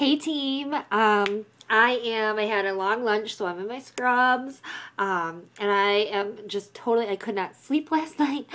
Hey team, I had a long lunch, so I'm in my scrubs, and I am just totally, I could not sleep last night.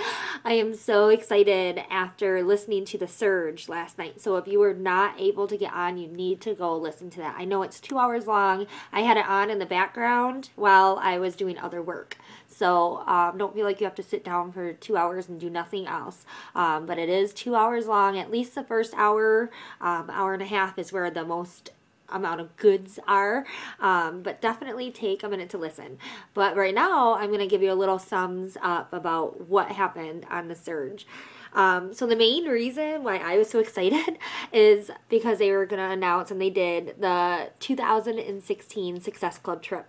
I am so excited after listening to The Surge last night. So if you were not able to get on, you need to go listen to that. I know it's 2 hours long. I had it on in the background while I was doing other work. So don't feel like you have to sit down for 2 hours and do nothing else. But it is 2 hours long. At least the first hour, hour and a half is where the most amount of goods are, but definitely take a minute to listen. But right now I'm going to give you a little sums up about what happened on The Surge. So the main reason why I was so excited is because they were going to announce, and they did, the 2016 Success Club trip.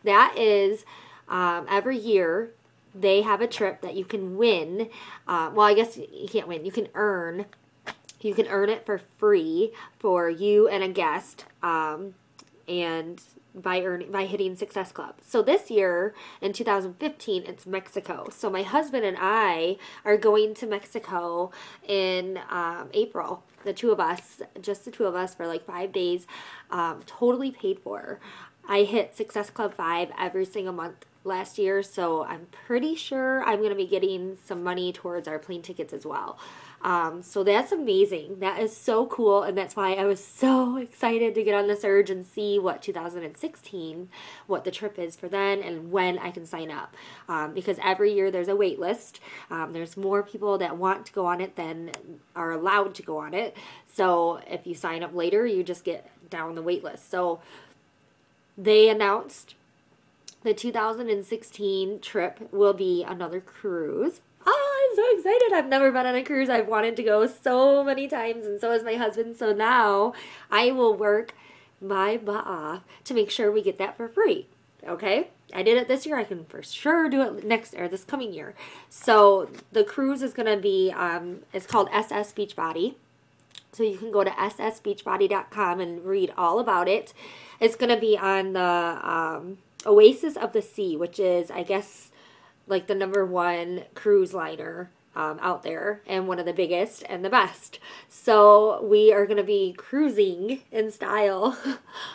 That is every year they have a trip that you can win. Well, I guess you can't win. You can earn. You can earn it for free for you and a guest, and by hitting Success Club. So this year, in 2015, it's Mexico. So my husband and I are going to Mexico in April. The two of us, just the two of us, for like 5 days, totally paid for. I hit Success Club 5 every single month last year, so I'm pretty sure I'm going to be getting some money towards our plane tickets as well. So that's amazing. That is so cool, and that's why I was so excited to get on The Surge and see what 2016, what the trip is for then, and when I can sign up. Because every year there's a wait list. There's more people that want to go on it than are allowed to go on it. So if you sign up later, you just get down the wait list. So they announced the 2016 trip will be another cruise. Oh, I'm so excited. I've never been on a cruise. I've wanted to go so many times, and so has my husband. So now I will work my butt off to make sure we get that for free. Okay? I did it this year. I can for sure do it this coming year. So the cruise is going to be, it's called SS Beachbody. So you can go to ssbeachbody.com and read all about it. It's going to be on the Oasis of the Sea, which is, I guess, like the #1 cruise liner out there, and one of the biggest and the best. So we are going to be cruising in style,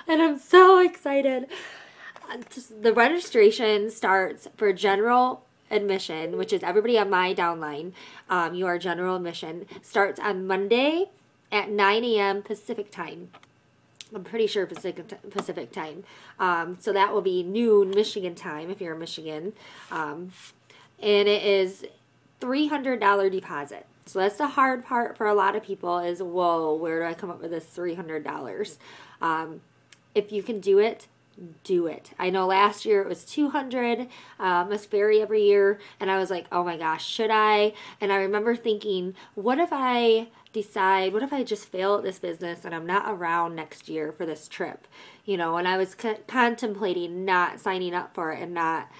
and I'm so excited. The registration starts for general admission, which is everybody on my downline. Your general admission starts on Monday at 9 a.m. Pacific time. I'm pretty sure Pacific time. So that will be noon Michigan time if you're in Michigan. And it is $300 deposit. So that's the hard part for a lot of people is, whoa, where do I come up with this $300? If you can do it, do it. I know last year it was $200, must vary every year, and I was like, oh my gosh, should I? And I remember thinking, what if I just fail at this business and I'm not around next year for this trip? You know, and I was contemplating not signing up for it and not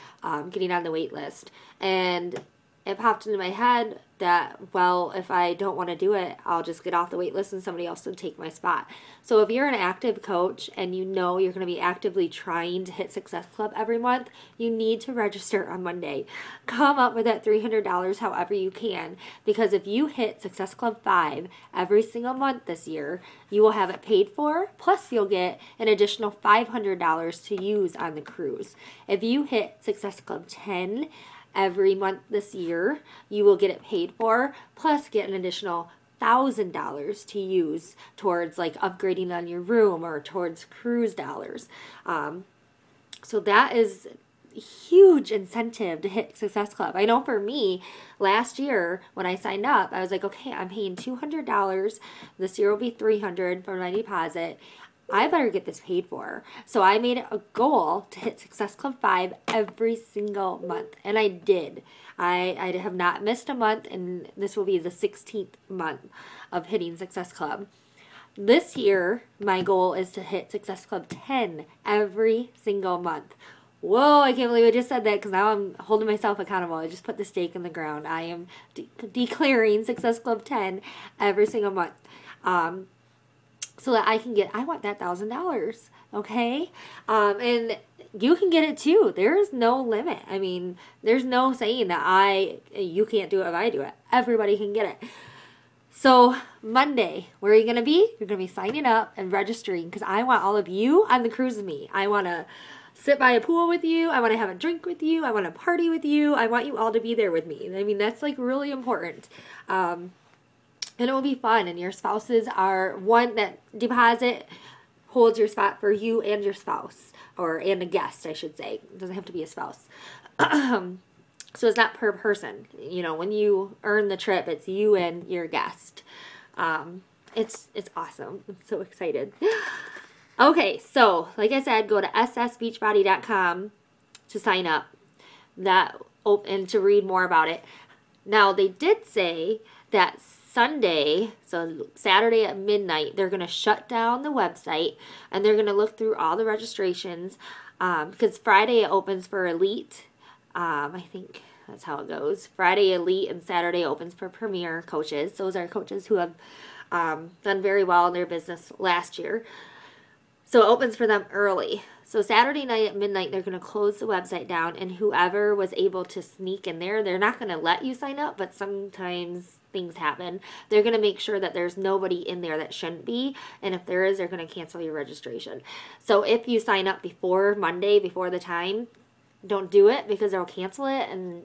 getting on the wait list. And it popped into my head that, well, if I don't want to do it, I'll just get off the wait list and somebody else will take my spot. So if you're an active coach and you know you're going to be actively trying to hit Success Club every month, you need to register on Monday. Come up with that $300 however you can, because if you hit Success Club 5 every single month this year, you will have it paid for, plus you'll get an additional $500 to use on the cruise. If you hit Success Club 10 every month this year, you will get it paid for, plus get an additional $1,000 to use towards like upgrading on your room or towards cruise dollars. So that is a huge incentive to hit Success Club. I know for me, last year when I signed up, I was like, okay, I'm paying $200. This year will be $300 for my deposit. I better get this paid for. So I made it a goal to hit Success Club 5 every single month. And I did. I have not missed a month, and this will be the 16th month of hitting Success Club. This year, my goal is to hit Success Club 10 every single month. Whoa, I can't believe I just said that, because now I'm holding myself accountable. I just put the stake in the ground. I am declaring Success Club 10 every single month. So that I want that $1,000, okay? And you can get it too. There is no limit. I mean, there's no saying that you can't do it if I do it. Everybody can get it. So Monday, where are you going to be? You're going to be signing up and registering because I want all of you on the cruise with me. I want to sit by a pool with you. I want to have a drink with you. I want to party with you. I want you all to be there with me. I mean, that's like really important. And it will be fun. And your spouses are one that deposit holds your spot for you and your spouse, and a guest, I should say. It doesn't have to be a spouse. So it's not per person. You know, when you earn the trip, it's you and your guest. It's awesome. I'm so excited. Okay, so like I said, go to ssbeachbody.com to sign up and to read more about it. Now, they did say that Sunday, so Saturday at midnight, they're going to shut down the website and they're going to look through all the registrations because Friday it opens for Elite. I think that's how it goes. Friday Elite and Saturday opens for Premier coaches. Those are coaches who have done very well in their business last year. So it opens for them early. So Saturday night at midnight, they're going to close the website down, and whoever was able to sneak in there, they're not going to let you sign up, but sometimes things happen. They're going to make sure that there's nobody in there that shouldn't be, and if there is, they're going to cancel your registration. So if you sign up before Monday, before the time, don't do it because they'll cancel it, and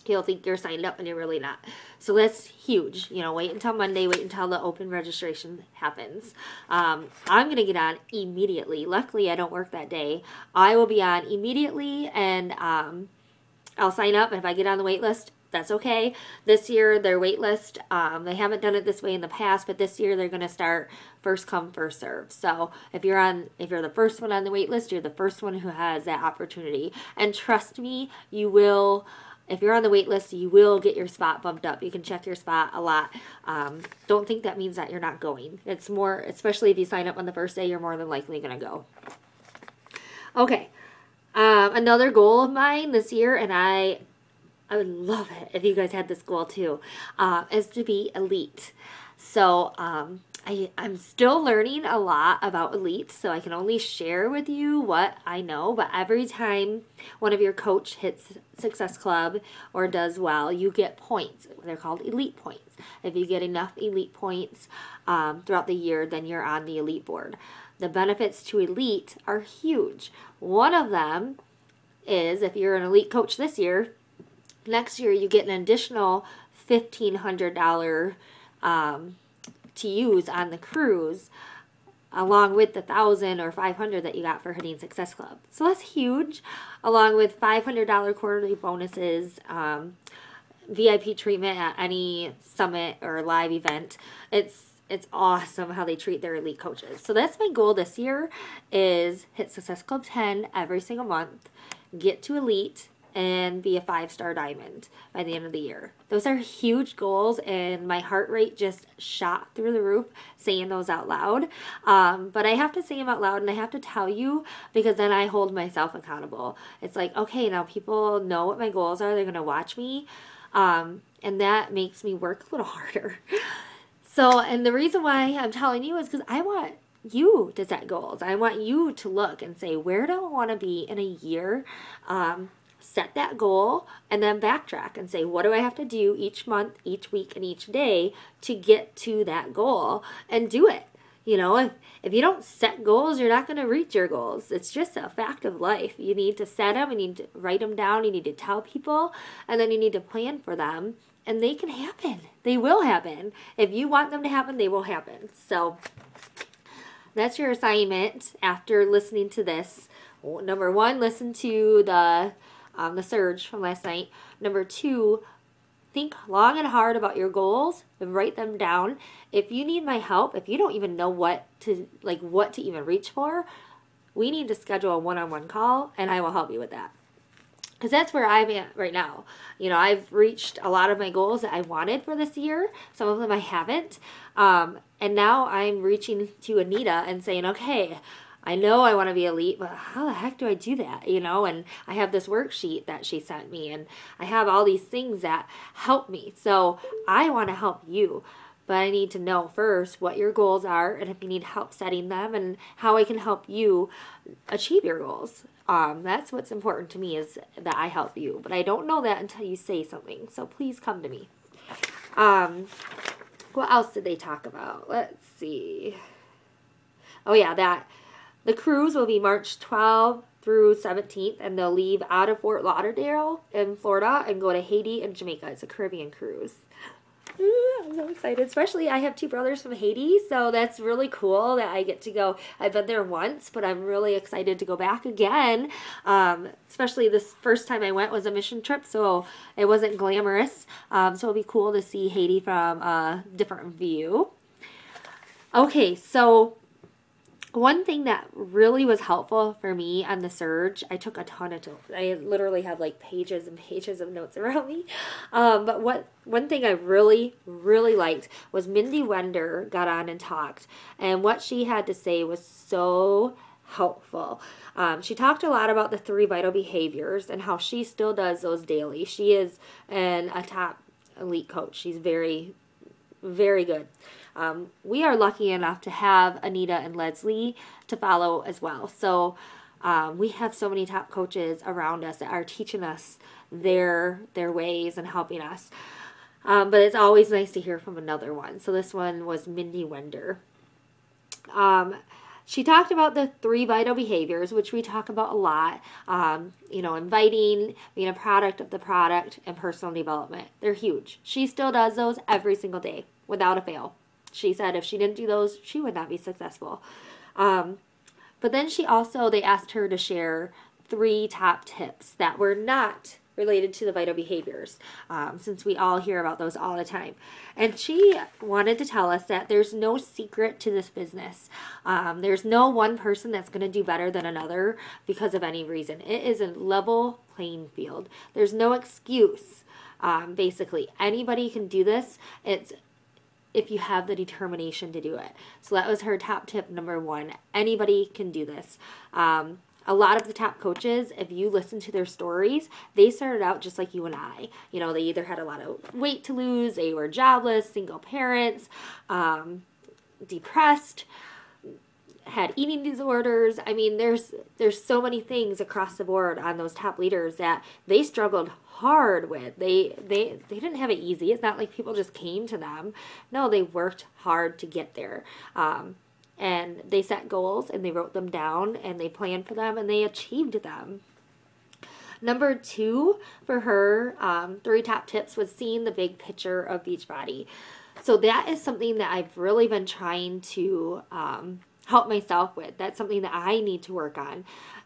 you'll think you're signed up and you're really not. So that's huge. You know, wait until Monday, wait until the open registration happens. I'm going to get on immediately. Luckily, I don't work that day. I will be on immediately, and I'll sign up, and if I get on the wait list, that's okay. This year, their wait list, they haven't done it this way in the past, but this year they're going to start first come, first serve. So if you're the first one on the wait list, you're the first one who has that opportunity. And trust me, you will. If you're on the wait list, you will get your spot bumped up. You can check your spot a lot. Don't think that means that you're not going. It's more, especially if you sign up on the first day, you're more than likely going to go. Okay. Another goal of mine this year, and I would love it if you guys had this goal too, is to be elite. So I'm still learning a lot about Elite, so I can only share with you what I know, but every time one of your coach hits Success Club or does well, you get points. They're called Elite points. If you get enough Elite points throughout the year, then you're on the Elite board. The benefits to Elite are huge. One of them is if you're an Elite coach this year, next year you get an additional $1,500 to use on the cruise, along with the $1,000 or $500 that you got for hitting Success Club. So that's huge, along with $500 quarterly bonuses, VIP treatment at any summit or live event. It's awesome how they treat their elite coaches. So that's my goal this year, is hit Success Club 10 every single month, get to Elite, and be a 5-star diamond by the end of the year. Those are huge goals, and my heart rate just shot through the roof saying those out loud. But I have to say them out loud, and I have to tell you, because then I hold myself accountable. It's like, okay, now people know what my goals are. They're going to watch me, and that makes me work a little harder. So, and the reason why I'm telling you is because I want you to set goals. I want you to look and say, where do I want to be in a year? Set that goal and then backtrack and say, what do I have to do each month, each week, and each day to get to that goal, and do it. You know, if you don't set goals, you're not going to reach your goals. It's just a fact of life. You need to set them, you need to write them down, you need to tell people, and then you need to plan for them, and they can happen. They will happen. If you want them to happen, they will happen. So that's your assignment after listening to this. Number 1, listen to the surge from last night. Number 2, think long and hard about your goals and write them down. If you need my help, if you don't even know what to even reach for, we need to schedule a one-on-one call, and I will help you with that. Because that's where I'm at right now. You know, I've reached a lot of my goals that I wanted for this year. Some of them I haven't. And now I'm reaching to Anita and saying, okay, I know I want to be elite, but how the heck do I do that? You know, and I have this worksheet that she sent me, and I have all these things that help me. So I want to help you, but I need to know first what your goals are, and if you need help setting them, and how I can help you achieve your goals. That's what's important to me, is that I help you, but I don't know that until you say something. So please come to me. What else did they talk about? Let's see. Oh yeah, that the cruise will be March 12th through 17th, and they'll leave out of Fort Lauderdale in Florida and go to Haiti and Jamaica. It's a Caribbean cruise. Ooh, I'm so excited. Especially I have two brothers from Haiti, so that's really cool that I get to go. I've been there once, but I'm really excited to go back again. Especially this first time I went was a mission trip, so it wasn't glamorous. So it'll be cool to see Haiti from a different view. Okay, so one thing that really was helpful for me on the surge, I took a ton of notes. I literally have like pages and pages of notes around me. But one thing I really, really liked was Mindy Wender got on and talked. And what she had to say was so helpful. She talked a lot about the 3 vital behaviors and how she still does those daily. She is a top elite coach. She's very, very good. We are lucky enough to have Anita and Leslie to follow as well. So we have so many top coaches around us that are teaching us their ways and helping us. But it's always nice to hear from another one. So this one was Mindy Wender. She talked about the 3 vital behaviors, which we talk about a lot. Inviting, being a product of the product, and personal development. They're huge. She still does those every single day without a fail. She said if she didn't do those, she would not be successful. But then they asked her to share 3 top tips that were not related to the vital behaviors, since we all hear about those all the time. And she wanted to tell us that there's no secret to this business. There's no one person that's going to do better than another because of any reason. It is a level playing field. There's no excuse. Basically, anybody can do this. It's if you have the determination to do it. So that was her top tip number 1. Anybody can do this. A lot of the top coaches, if you listen to their stories, they started out just like you and I. They either had a lot of weight to lose, they were jobless, single parents, depressed, had eating disorders. I mean, there's so many things across the board on those top leaders that they struggled hard with. They didn't have it easy. It's not like people just came to them. No, they worked hard to get there. And they set goals and they wrote them down and they planned for them and they achieved them. Number 2 for her, 3 top tips was seeing the big picture of Beachbody. So that is something that I've really been trying to help myself with. That's something that I need to work on.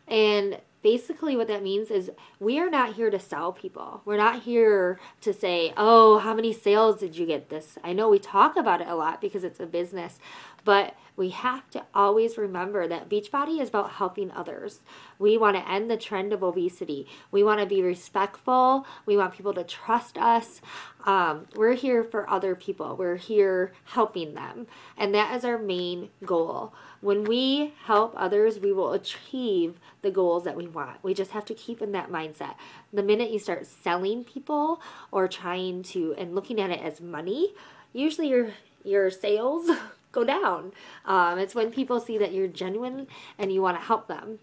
And basically what that means is we are not here to sell people. We're not here to say, oh, how many sales did you get this? I know we talk about it a lot because it's a business, but we have to always remember that Beachbody is about helping others. We want to end the trend of obesity. We want to be respectful. We want people to trust us. We're here for other people. We're here helping them. And that is our main goal. When we help others, we will achieve the goals that we want. We just have to keep in that mindset. The minute you start selling people or trying to and looking at it as money, usually your sales go down. It's when people see that you're genuine and you want to help them.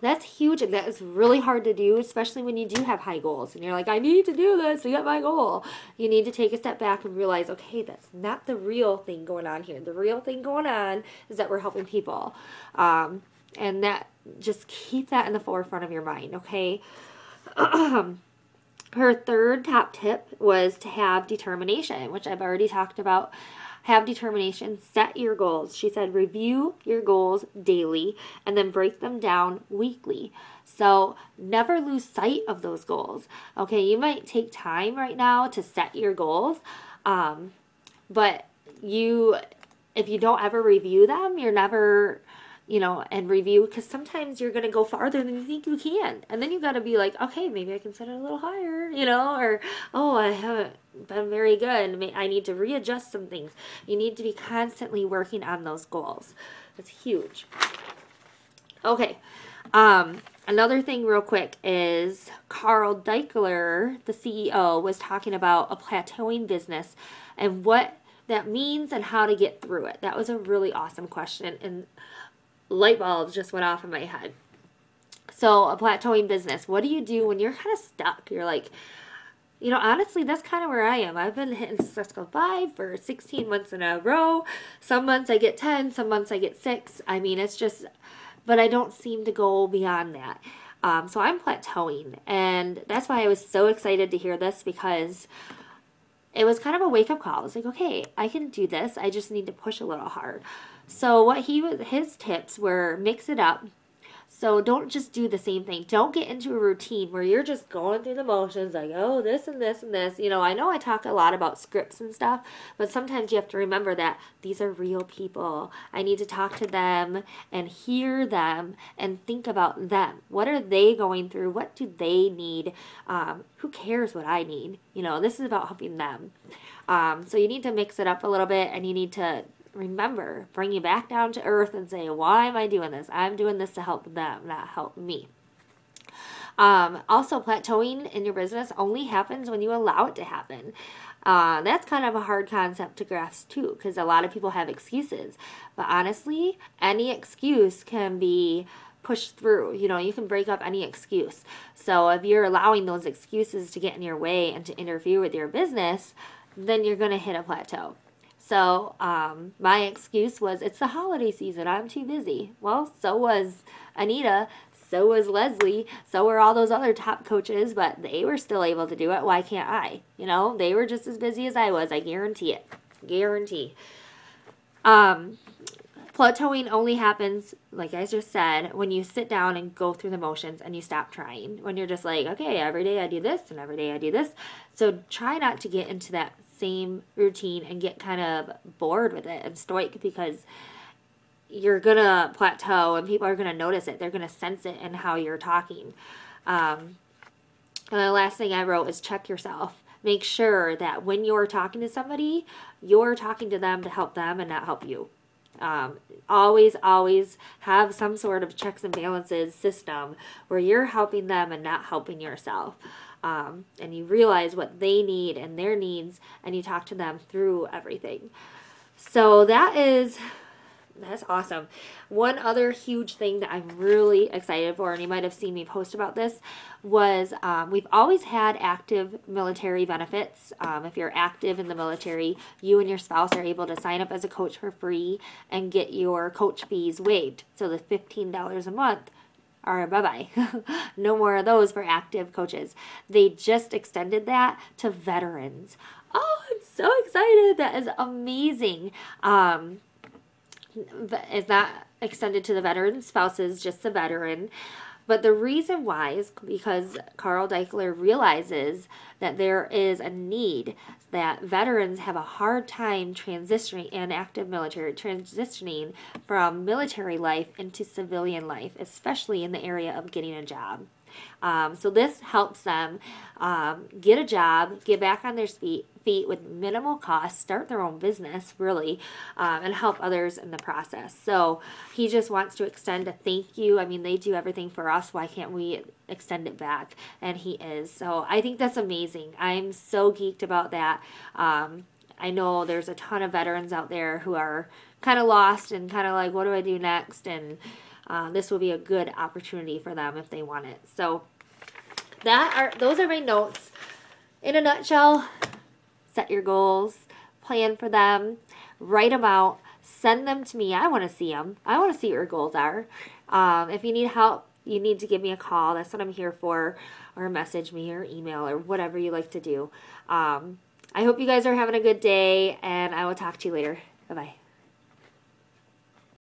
That's huge, and that is really hard to do, especially when you do have high goals and you're like, I need to do this to get my goal. You need to take a step back and realize, okay, that's not the real thing going on here. The real thing going on is that we're helping people. And that, just keep that in the forefront of your mind, okay? Her 3rd top tip was to have determination, which I've already talked about. Have determination, set your goals. She said review your goals daily and then break them down weekly. So never lose sight of those goals. Okay, you might take time right now to set your goals, but if you don't ever review them, you're never, and review, because sometimes you're going to go farther than you think you can. And then you got to be like, okay, maybe I can set it a little higher, or, oh, I haven't been very good. I need to readjust some things. You need to be constantly working on those goals. That's huge. Okay. Another thing real quick is Carl Daikeler, the CEO, was talking about a plateauing business and what that means and how to get through it. That was a really awesome question, and light bulbs just went off in my head. So a plateauing business, what do you do when you're kind of stuck? You're like, honestly, that's kind of where I am. I've been hitting Success Goal 5 for 16 months in a row. Some months I get 10, some months I get 6. I mean, it's just, but I don't seem to go beyond that. So I'm plateauing, and that's why I was so excited to hear this, because it was kind of a wake-up call. I was like, okay, I can do this. I just need to push a little hard. So his tips were mix it up. So don't just do the same thing. Don't get into a routine where you're just going through the motions like, oh, this and this and this. I know I talk a lot about scripts and stuff, but sometimes you have to remember that these are real people. I need to talk to them and hear them and think about them. What are they going through? What do they need? Who cares what I need? This is about helping them. So you need to mix it up a little bit, and you need to remember, bring you back down to earth and say, why am I doing this? I'm doing this to help them, not help me. Also, plateauing in your business only happens when you allow it to happen. That's kind of a hard concept to grasp too, because a lot of people have excuses. But honestly, any excuse can be pushed through. You can break up any excuse. So if you're allowing those excuses to get in your way and to interfere with your business, then you're going to hit a plateau. So my excuse was, it's the holiday season, I'm too busy. Well, so was Anita, so was Leslie, so were all those other top coaches, but they were still able to do it. Why can't I? They were just as busy as I was. I guarantee it. Guarantee. Plateauing only happens, like I just said, when you sit down and go through the motions and you stop trying. When you're just like, okay, every day I do this and every day I do this. So try not to get into that same routine and get kind of bored with it and stoic, because you're going to plateau and people are going to notice it. They're going to sense it in how you're talking. And the last thing I wrote is check yourself. Make sure that when you're talking to somebody, you're talking to them to help them and not help you. Always have some sort of checks and balances system where you're helping them and not helping yourself. And you realize what they need and their needs, and you talk to them through everything. So that's awesome. One other huge thing that I'm really excited for, and you might have seen me post about this, was we've always had active military benefits. If you're active in the military, you and your spouse are able to sign up as a coach for free and get your coach fees waived. So the $15 a month are bye-bye. No more of those for active coaches. They just extended that to veterans. Oh, I'm so excited. That is amazing. It's not extended to the veteran spouses, just the veteran. But the reason why is because Carl Daikeler realizes that there is a need, that veterans have a hard time transitioning, and active military transitioning from military life into civilian life, especially in the area of getting a job. So this helps them get a job, get back on their feet with minimal cost, start their own business, really, and help others in the process. So he just wants to extend a thank you. I mean, they do everything for us. Why can't we extend it back? And he is. So I think that's amazing. I'm so geeked about that. I know there's a ton of veterans out there who are kind of lost and kind of like, what do I do next? And this will be a good opportunity for them if they want it. So those are my notes. In a nutshell, set your goals, plan for them, write them out, send them to me. I want to see them. I want to see what your goals are. If you need help, you need to give me a call. That's what I'm here for, or message me or email or whatever you like to do. I hope you guys are having a good day, and I will talk to you later. Bye-bye.